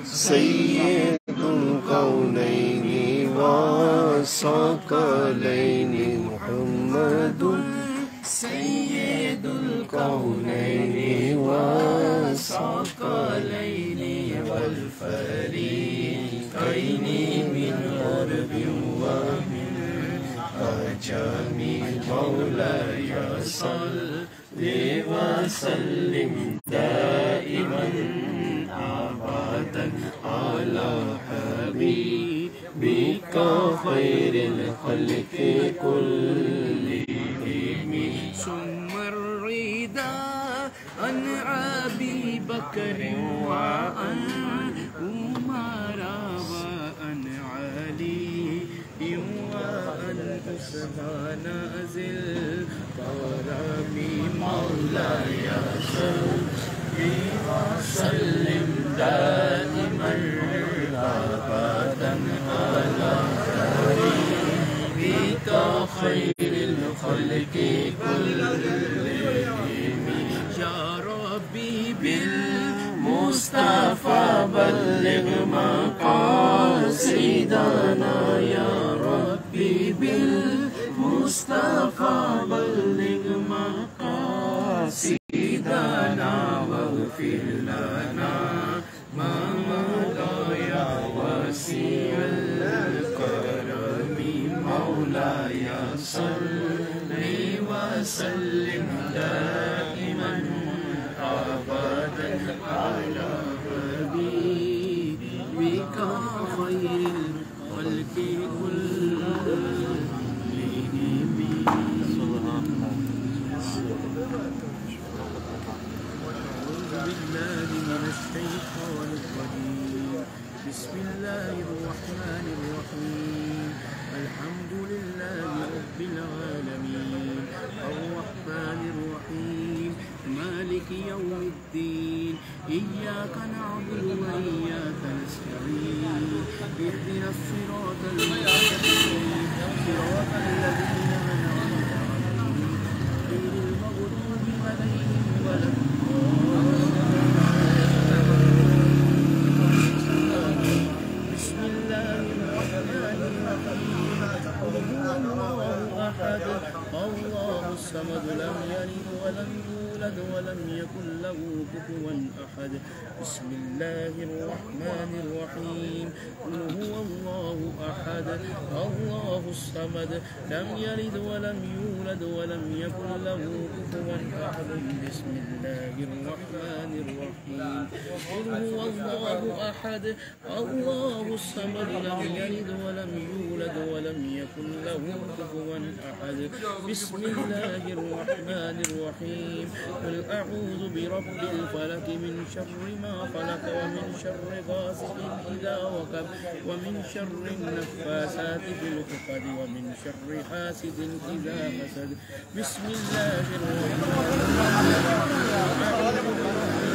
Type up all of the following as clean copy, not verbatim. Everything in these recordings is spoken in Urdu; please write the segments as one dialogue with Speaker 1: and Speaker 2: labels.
Speaker 1: سيد الكونين والثقلين محمد سيد الكونين والثقلين والفريقين من غرب ومن عجم مولاي صل وسلم دائما أبدا على حبيبك خير الخلق كلهم ثم الرضا عن أبي بكر وعن عمر وعن علي وعن عثمان ذي الكرم مولاي صل وسلم دائما أبدا على حبيبك خير الخلق كلهم يا ربي بالمصطفى بلغ مقاصدنا يا ربي بالمصطفى بلغ مقاصدنا واغفر لنا ما مضى يا واسع الكرم مولاي صل وسلم دائما أبدا على حبيبك خير الخلق كلهم بالله من الشيطان الرجيم بسم الله الرحمن الرحيم الحمد لله رب العالمين الرحمن الرحيم مالك يوم الدين إياك نعبد وإياك نستعين اهدنا الصراط المستقيم صراط الذين أنعمت عليهم غير المغضوب عليهم ولا بسم الله الرحمن الرحيم قل هو الله أحد الله الصمد لم يلد ولم يولد ولم يكن له كفوا أحد بسم الله الرحمن الرحيم قل هو الله أحد الله الصمد لم يلد ولم يولد ولم يكن له كفوا أحد بسم الله الرحمن الرحيم قل هو الله أحد الله الصمد لم يلد ولم يولد ولم يكن له كفوا أحد بسم الله الرحمن الرحيم قل أعوذ برب الفلك من شر ما خلق ومن شر غاسق إذا وقب ومن شر النفاثات في العقد ومن شر حاسد إذا حسد بسم الله الرحمن الرحيم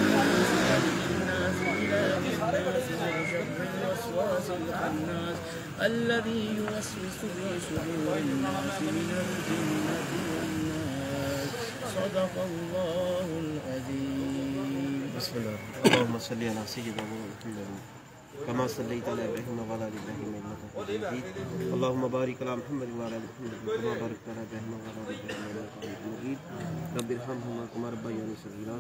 Speaker 1: الناس الذي يوسوس في صدور الناس من الجنة والناس صدق الله العظيم. بسم الله. اللهم صل على سيدنا محمد كما صليت على ابراهيم وعلى ال ابراهيم انك حميد مجيد. اللهم بارك على محمد وعلى ال محمد كما باركت على ابراهيم وعلى ال ابراهيم انك حميد مجيد. رب ارحمهما كما ربياني صغيرا.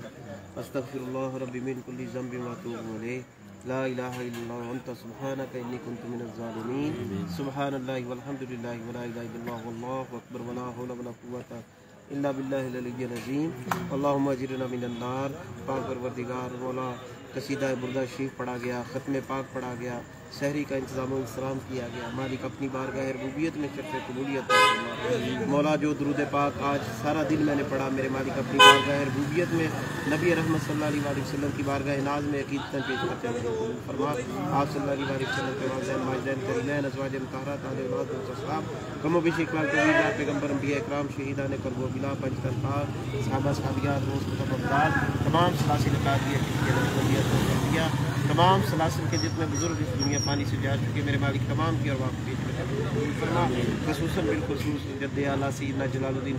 Speaker 1: استغفر الله ربي من كل ذنب واتوب اليه. لا الہ الا اللہ وانت سبحانک انی کنت من الظالمین. سبحان اللہ والحمد للہ ولا الہ الا اللہ واللہ اکبر ولا حول ولا قوة الا باللہ العلی العظیم. اللہم اجرنا من النار. پاک پروردگار مولا قصیدہ بردہ شریف پڑھا گیا، ختم پاک پڑھا گیا، سحری کا انتظام و انصرام کیا گیا. مالک اپنی بارگاہ ربوبیت میں شرف قبولیت مولا جو درود پاک آج سارا دن میں نے پڑھا، میرے مالک اپنی بارگاہ ربوبیت میں نبی رحمت صلی اللہ علیہ وسلم کی بارگاہ ناز میں عقیدتاً پیش کرتے ہیں. فرما آپ صلی اللہ علیہ وسلم کے والدین ماجدین کرینین ازواج مطہرات اہل اولاد مصطفیٰ کم و بیش اقبال طویل پیغمبر انبیاء اکرام شہیدان کرب و بلا پنجتن پاک صحابہ صحابیات روز کتب افراد تمام سلاسل اکادریہ تمام سلاسل کے جتنے بزرگ اس دنیا پانی سے جا چکے میرے مالک تمام کی ارواح کو پیش کرتے فرما خصوصاً بالخصوص جد اعلیٰ سیدنا جلال الدین